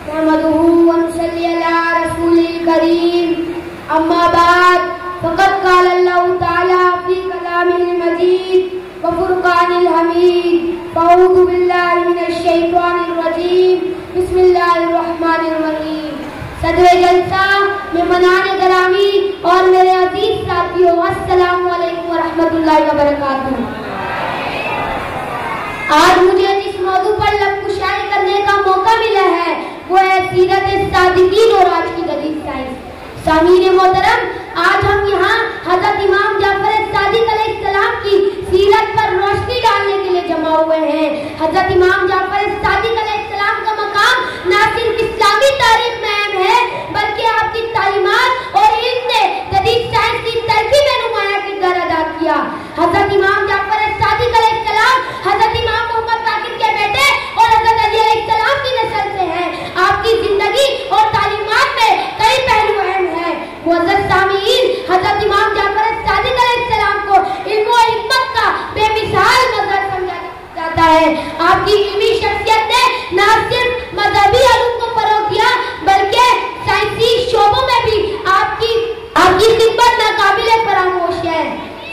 नहमदुहु व नसल्ली अला रसूलिल करीम। अम्मा बाद फ़क़द क़ाल अल्लाहु तआला फ़ी कलामिल मजीद व फ़ुरक़ानिल हमीद। अऊज़ु बिल्लाहि मिनश शैतानिर रजीम। बिस्मिल्लाहिर रहमानिर रहीम। सदरे जलसा, मेहमानान गिरामी और मेरे अजीज साथियों, अस्सलामु अलैकुम व रहमतुल्लाहि व बरकातुहू। आज मुझे जिस मौजू पर लफ्ज़ करने का मौका मिला है वो है सीरत सादिकीन और आज की जदीद साइंस। सामीन मोहतरम, आज हम यहाँ हजरत इमाम जाफर सादिक अलैहिस्सलाम की सीरत पर रोशनी डालने के लिए जमा हुए हैं। हजरत इमाम जाफर सादिक अलैहिस्सलाम का मकाम न सिर्फ इस्लामी तारीख में अहम है बल्कि आपकी तालीमात और इल्म ने जदीद साइंस की तरक्की में नुमाया किरदार अदा किया। हजरत इमाम जाफर सादिक अलैहिस्सलाम हजरत इमाम मोहम्मद बाकिर के बेटे और हजरत अली अलैहिस्सलाम की नस्ल से हैं। आपकी जिंदगी और तालीमात में कई पहलू अहम हैं। मुअज़्ज़ज़ सामीईन, हजरत इमाम जाफर सादिक अलैहिस्सलाम को इल्म और हिकमत का बेमिसाल मज़हर समझा जाता है। आपकी इल्मी शख्सियत ने न सिर्फ मजहबी उलूम को फरोग दिया बल्कि साइंसी शोबों में भी आपकी खिदमत नाकाबिले फरामोश है।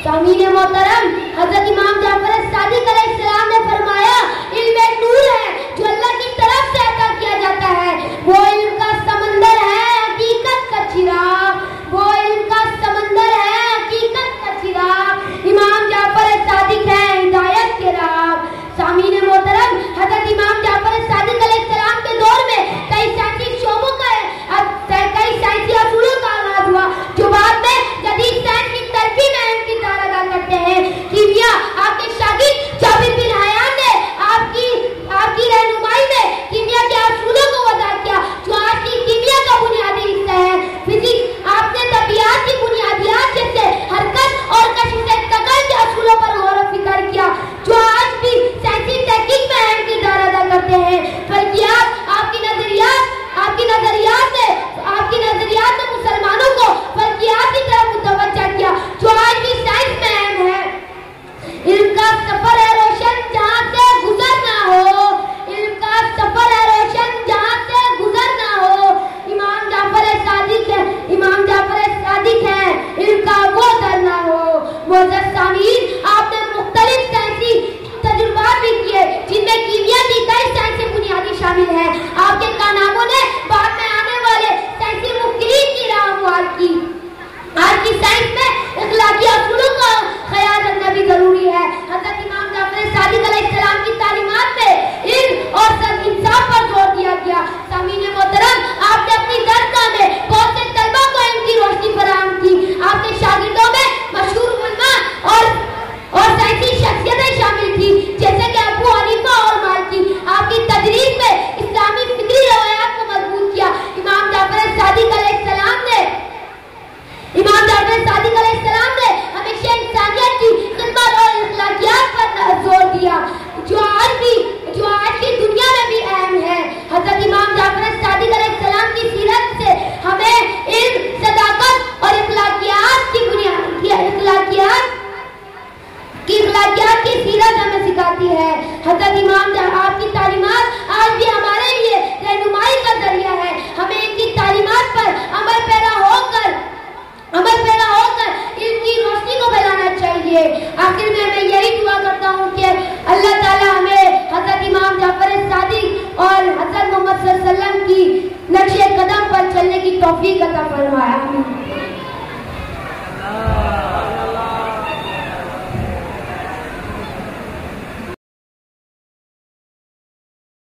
सामीन मोहतरम, हजरत इमाम जाफर सादिक अलैहिस्सलाम ने फरमाया, इल्म एक नूर है जो अल्लाह की तरफ से अता किया जाता है। वो इल्म का समंदर है, हकीकत का चिराग। वो इल्म का समंदर है, हकीकत का चिराग। इमाम जाफर सादिक है हिदायत के राह। सामीन मोहतरम, हजरत इमाम जाफर सादिक अलैहिस्सलाम के दौर में कई साइंसी शोबों का कई साइंसी असूलों का आगाज हुआ जो बाद में जदीद साइंस की तरक्की में अहम किरदार अदा करते हैं। कीमिया, आपके शागिर्द जाबिर बिन हयान ने आपकी रहनुमाई में कीमिया के असूलों को अदा किया जो आज की कीमिया का बुनियादी हिस्सा है। फिजिक्स, आपने तबियत की बुनियादियात जैसे हरकत और कशिश तकल के असूलों पर गौर व फिक्र किया जो आज भी साइंसी तहकीक में अहम किरदार अदा करते हैं। फल्कियात, आपकी नजरियात ने मुसलमानों को फल्कियात की तरफ मुतवज्जा किया जो आज भी साइंस में अहम है। इल्म का सफर है रोशन जहां से गुजर ना हो। इल्म का सफर है रोशन जहां से गुजर ना हो। इमाम जाफर सादिक है, इमाम जाफर सादिक है, इल्म का वो दर ना हो। मुअज़्ज़ज़ सामीईन, आपने मुख्तलिफ साइंसी तजुर्बात भी किए जिनमें कीमिया की कई साइंसी बुनियादी शामिल है। आपके कारनामों ने बाद में आने वाले साइंसी मुख्तलिफ की राह हमवार की। आज की साइंस में इखलाकी असूलों का ख्याल रखना भी जरूरी है। हजरत इमाम जाफर सादिक अलैहिस्सलाम की तालीमात में इल्म और सद इंसाफ पर जोर दिया गया। सामीन मोहतरम, आपने अपनी दरगाह में बहुत से तलबा को इल्म की रोशनी फराहम की। आपके शागिर्दों में मशहूर उलमा और साइंसी शख्सियतें शामिल थी जैसे कि अबू हनीफा और मालिकी। आपकी तदरीस में इस्लामी फिक्री रवायात को मजबूत किया। इमाम जाफर सादिक अलैहिस्सलाम ने हमेशा इंसानियत की खिदमत और इखलाकियात पर जोर दिया जो आज की दुनिया में भी अहम है। हजरत इमाम जाफर सादिक अलैहिस्सलाम की सीरत से हमें इल्म, सदाकत और इखलाकियात की सीरत हमें सिखाती है। हजरत इमाम आपकी तालीमात आज भी हमारे लिए रहनुमाई का जरिया है। हमें इनकी तालीमात पर अमल पैदा होकर इल्म की रोशनी को फैलाना चाहिए। आखिर में मैं यही दुआ करता हूँ कि अल्लाह ताला हमें हजरत इमाम जाफर सादिक और हजरत मोहम्मद सल्लल्लाहु अलैहि वसल्लम की नक्शे कदम पर चलने की तौफीक अता फरमाए।